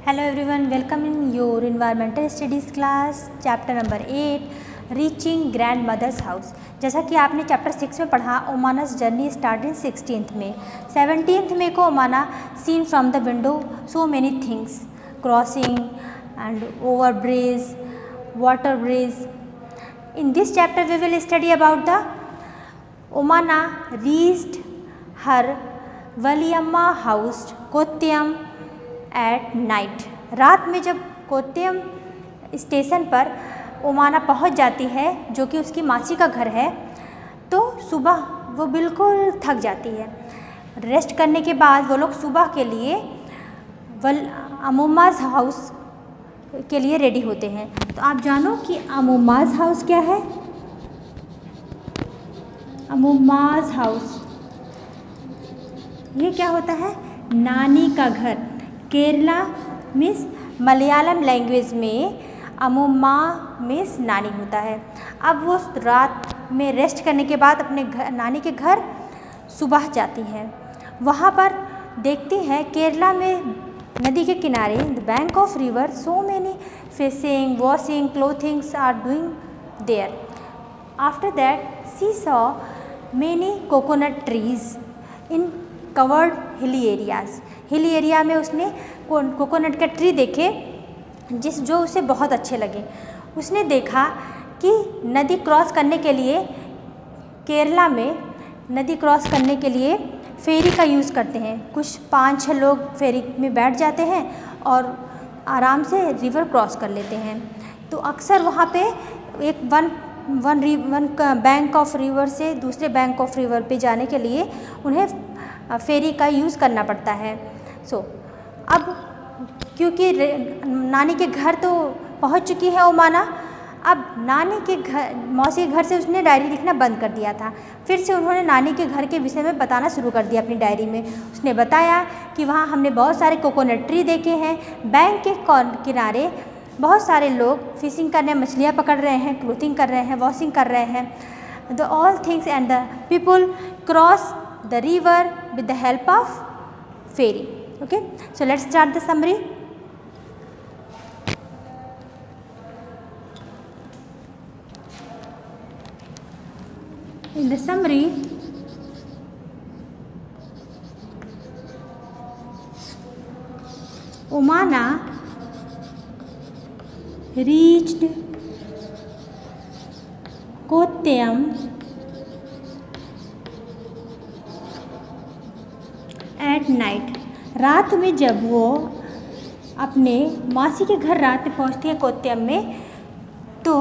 Hello everyone, welcome in your environmental studies class, chapter number 8, reaching grandmother's house. जैसा कि आपने chapter 6 में पढ़ा, ओमाना's जर्नी स्टार्ट इन 16th में। 17th में को Omana seen from the window so many things, crossing and over bridge, water bridge. In this chapter we will study about the Omana reached her Valiyamma house Kottayam at night. रात में जब Kottayam station पर ओमाना पहुंच जाती है, जो कि उसकी मासी का घर है, तो सुबह वो बिल्कुल थक जाती है। रेस्ट करने के बाद वो लोग सुबह के लिए अमूमाज़ हाउस के लिए रेडी होते हैं। तो आप जानो कि अमूमाज़ हाउस क्या है। अमूमाज़ हाउस ये क्या होता है? नानी का घर। केरला मीन्स मलयालम लैंग्वेज में अमूम्मा मीन्स नानी होता है। अब वो रात में रेस्ट करने के बाद अपने नानी के घर सुबह जाती हैं। वहाँ पर देखती हैं केरला में नदी के किनारे the bank of river so many fishing, washing, clothings are doing there. After that she saw many coconut trees in covered hilly areas. Hilly area में उसने कोकोनट के ट्री देखे जो उसे बहुत अच्छे लगे। उसने देखा कि नदी क्रॉस करने के लिए केरला में नदी क्रॉस करने के लिए फेरी का यूज़ करते हैं। कुछ 5-6 लोग फेरी में बैठ जाते हैं और आराम से रिवर क्रॉस कर लेते हैं। तो अक्सर वहाँ पे एक वन बैंक ऑफ रिवर से दूसरे बैंक ऑफ रिवर पे जाने के लिए उन्हें फेरी का यूज़ करना पड़ता है। अब क्योंकि नानी के घर तो पहुंच चुकी है ओमाना, अब नानी के घर मौसी के घर से उसने डायरी लिखना बंद कर दिया था। फिर से उन्होंने नानी के घर के विषय में बताना शुरू कर दिया अपनी डायरी में। उसने बताया कि वहाँ हमने बहुत सारे कोकोनट ट्री देखे हैं, बैंक के किनारे बहुत सारे लोग फिशिंग कर रहे हैं, मछलियाँ पकड़ रहे हैं, क्लोथिंग कर रहे हैं, वॉशिंग कर रहे हैं। The all things and the people cross the river with the help of ferry. Okay, so let's start the summary. In the summary, Omana reached Kottayam at night. रात में जब वो अपने मासी के घर रात में पहुंचती है कोट्टयम में, तो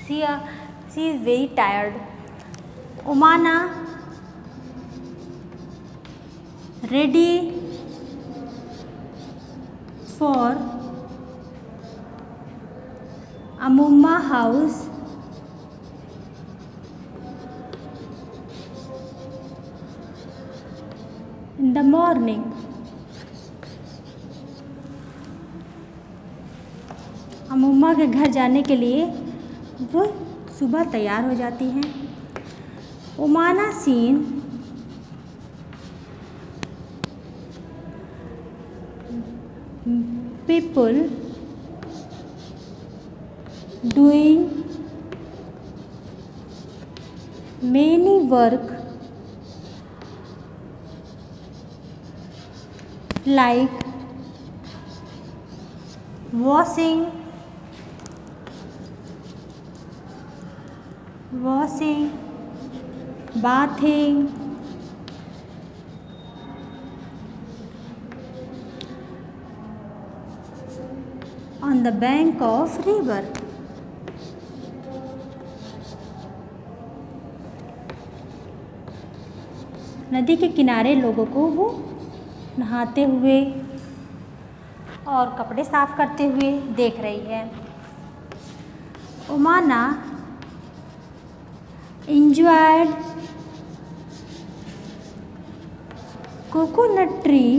she is very tired. Omana ready for Ammumma house in the morning. Ammumma के घर जाने के लिए वो सुबह तैयार हो जाती हैं। ओमाना scene people doing many work like washing, bathing, on the bank of river. नदी के किनारे लोगों को वो नहाते हुए और कपड़े साफ करते हुए देख रही है। ओमाना enjoyed coconut tree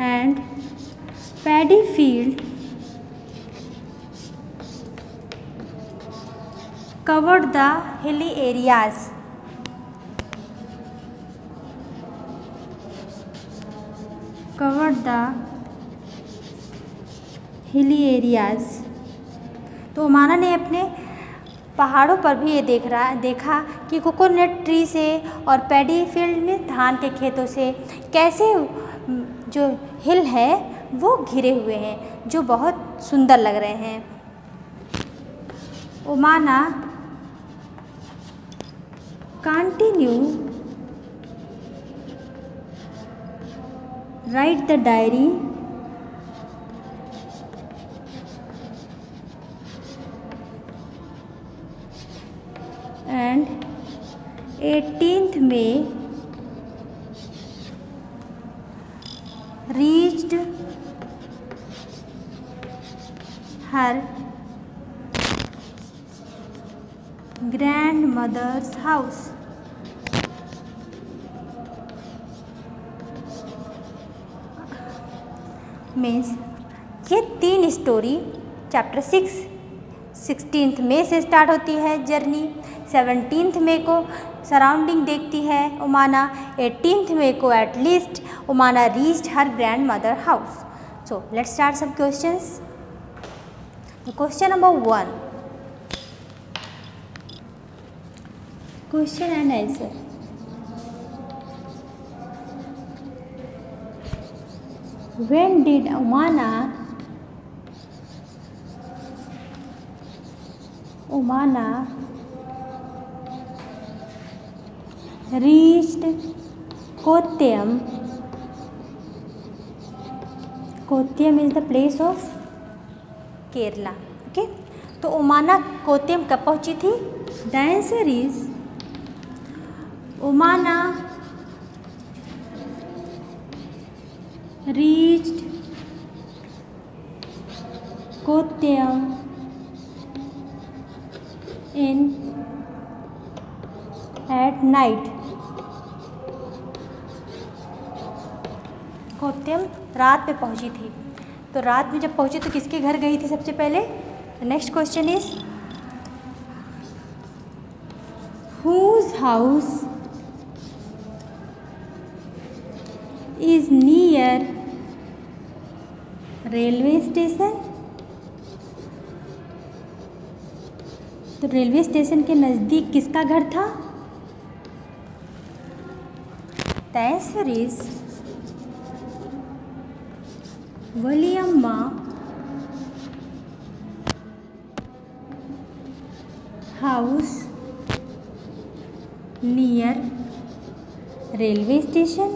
and paddy field covered the hilly areas. covered the hilly areas। तो ओमाना ने अपने पहाड़ों पर भी ये देखा कि कोकोनट ट्री से और पैडी फील्ड में धान के खेतों से कैसे जो हिल है वो घिरे हुए हैं, जो बहुत सुंदर लग रहे हैं। Omana continue write the diary and 18th May reached her grandmother's house। Means ये 3 स्टोरी चैप्टर 6 16 मई से स्टार्ट होती है जर्नी, 17 मई को सराउंडिंग देखती है ओमाना, 18 मई को at least Omana reached her grandmother house. So let's start some questions. Question number 1, question and answer. When did Omana reached Kottayam? Kottayam is the place of Kerala। Okay, तो ओमाना कोट्टयम कब पहुंची थी? The answer is Omana reached Kottayam at night। Kottayam रात में पहुंची थी। तो रात में जब पहुंची तो किसके घर गई थी सबसे पहले? Next question is whose house is near railway station? तो रेलवे स्टेशन के नज़दीक किसका घर था? The answer is Valiyamma house near railway station.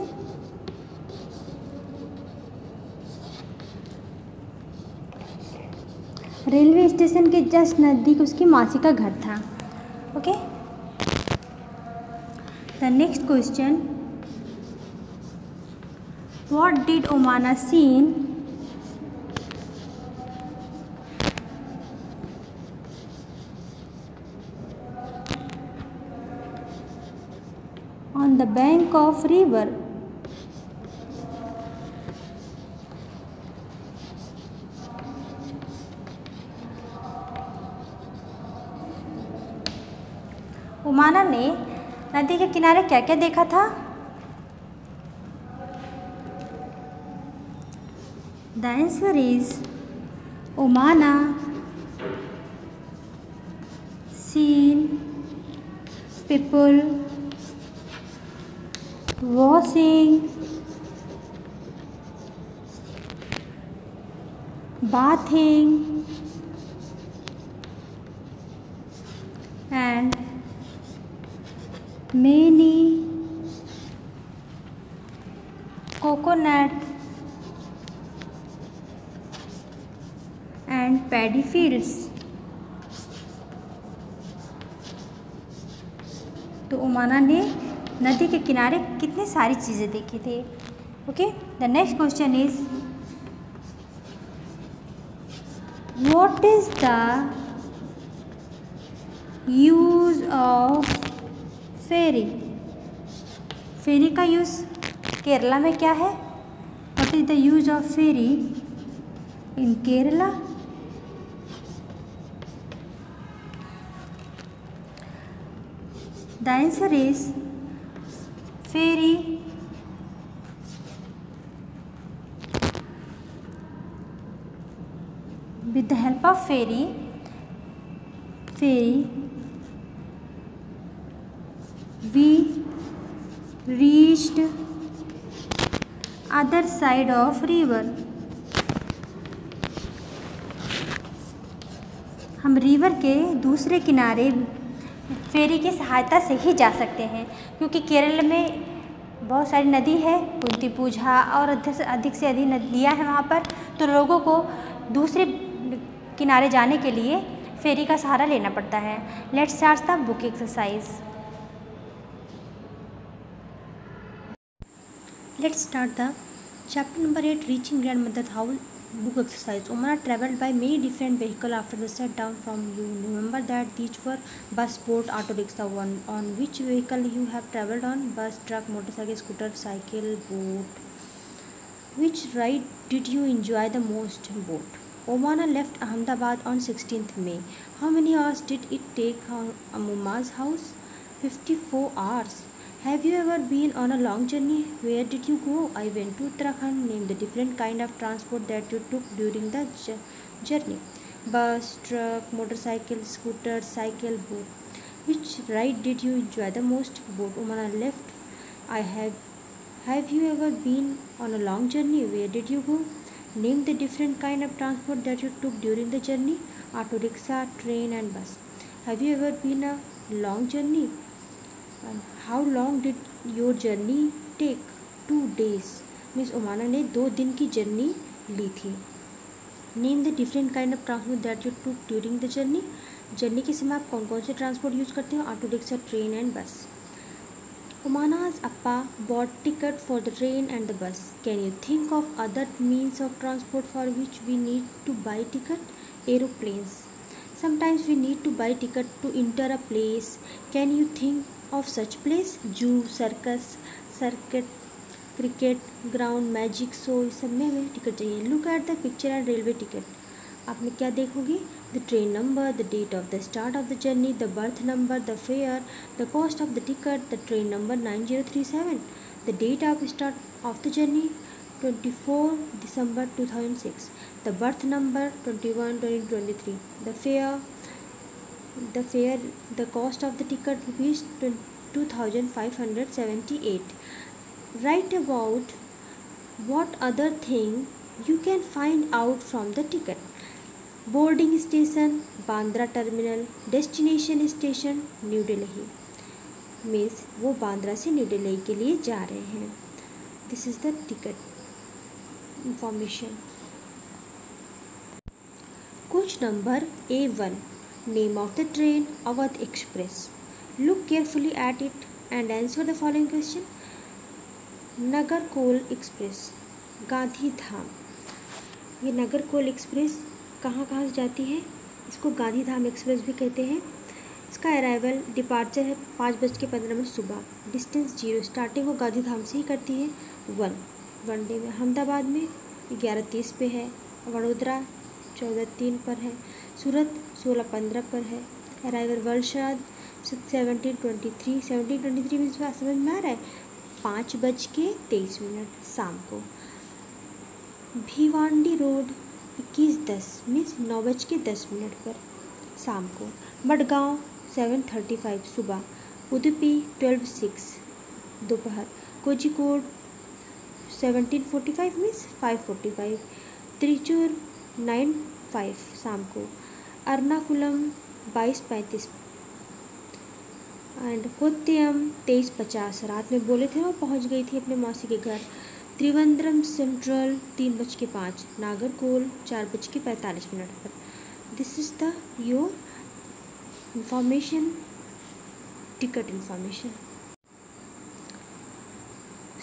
Railway station के जस्ट नज़दीक उसकी मासी का घर था। Okay, the next question, what did Omana seen on the bank of river? Omana ने नदी के किनारे क्या क्या देखा था? The answer is Omana seen people washing, bathing and many coconut and paddy fields। तो ओमाना ने नदी के किनारे कितनी सारी चीज़ें देखी थी। Okay, the next question is what is the use of ferry? Ferry का यूज़ केरला में क्या है? What is the use of ferry in Kerala? The answer is ferry of ferry we reached other side of river. हम river के दूसरे किनारे फेरी की सहायता से ही जा सकते हैं, क्योंकि केरल में बहुत सारी नदी है, कुंतीपुझा और अधिक से अधिक नदियाँ हैं वहाँ पर, तो लोगों को दूसरे किनारे जाने के लिए फेरी का सहारा लेना पड़ता है। Let's start the book exercise. Let's start the chapter number 8 reaching grandmother house book exercise. Umana traveled by many different vehicles after the set down from you. Remember that these were bus, boat, auto rickshaw. One on which vehicle you have traveled on? Bus, truck, motorcycle, scooter, cycle, boat. Which ride did you enjoy the most? Boat. Omana left Ahmedabad on 16th May. How many hours did it take Amuma's house? 54 hours. Have you ever been on a long journey? Where did you go? I went to Uttarakhand. Name the different kind of transport that you took during the journey. Bus, truck, motorcycle, scooter, cycle, boat. Which ride did you enjoy the most? Boat. Umana left. I have. Have you ever been on a long journey? Where did you go? Name the different kind of transport that you took during the journey. Auto rickshaw, train and bus. Have you ever been a long journey? And how long did your journey take? 2 days. Miss ओमाना ने 2 दिन की journey ली थी. Name the different kind of transport that you took during the journey. Journey के समय आप कौन कौन से ट्रांसपोर्ट यूज़ करते हो? ऑटो रिक्शा, ट्रेन एंड बस. ओमाना's appa bought ticket for the train and the bus. Can you think of other means of transport for which we need to buy ticket? Aeroplanes. Sometimes we need to buy ticket to enter a place. Can you think of such place? Zoo, circus, circuit, cricket ground, magic show, इस सब में हमें ticket चाहिए. Look at the picture and railway ticket. आप में क्या देखोगे? The train number, the date of the start of the journey, the berth number, the fare, the cost of the ticket, the train number 9037, the date of start of the journey 24 December 2006, the berth number 21-2023, the cost of the ticket rupees 2578. Write about what other thing you can find out from the ticket. Boarding station, Bandra terminal. Destination station, new Delhi. Means वो बांद्रा से new Delhi के लिए जा रहे हैं. This is the ticket information. Question number A1. Name of the train, Awadh Express. Look carefully at it and answer the following question. Nagercoil express, Gandhidham. ये Nagercoil express कहाँ कहाँ से जाती है? इसको गांधी धाम एक्सप्रेस भी कहते हैं. इसका अराइवल डिपार्चर है 5:15 सुबह. डिस्टेंस 0. स्टार्टिंग वो गांधी धाम से ही करती है. 1 डे में अहमदाबाद में 11:30 पे है. वडोदरा 14:03 पर है. सूरत 16:15 पर है. अराइवल वलसाड 17:23 में समझ में आ रहा है. 5:23 शाम को. भिवांडी रोड 21:10 मीन्स 9:10 पर शाम को. मडगांव 7:35 सुबह. उडुपी 12:06 दोपहर. कोझिकोड 17:45 मीन्स 5:45. त्रिचूर 9:05 शाम को. एर्नाकुलम 22:35 एंड कोट्टयम 23:50 रात में बोले थे वो पहुंच गई थी अपने मौसी के घर. त्रिवेंद्रम सेंट्रल 3:05. नागरकोल 4:45 पर. This is the your information, ticket information.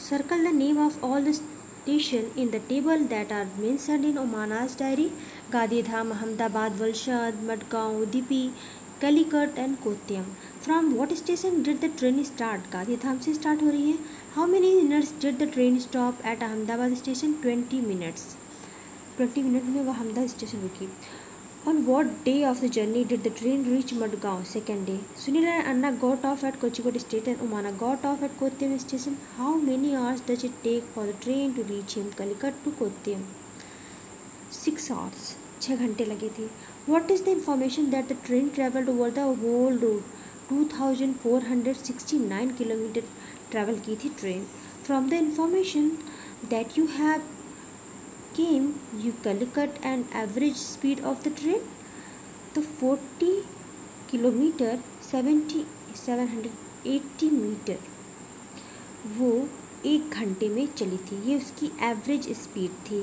Circle the name of all the station in the table that are mentioned in Omana's diary. Gandhidham, Ahmedabad, Valsad, Madgaon, Udupi, Calicut and Kottayam. From what station did the train start? Gandhidham से start हो रही है. How many minutes did the train stop at Ahmedabad station? 20 minutes. 20 minute में वह Ahmedabad station रुकी. On what day of the journey did the train reach Madgaon? Second day. Sunil and Anna got off at Kozhikode station. Omana got off at Kottayam station. How many hours does it take for the train to reach him? Calicut to Kottayam 6 hours. 6 घंटे लगे थे। What is the information that the train travelled over the whole road? 2469 kilometre travel की थी ट्रेन। From the information that you have came you calculate an average speed of the train. तो 40 kilometre 780 metre वो 1 घंटे में चली थी, ये उसकी एवरेज स्पीड थी।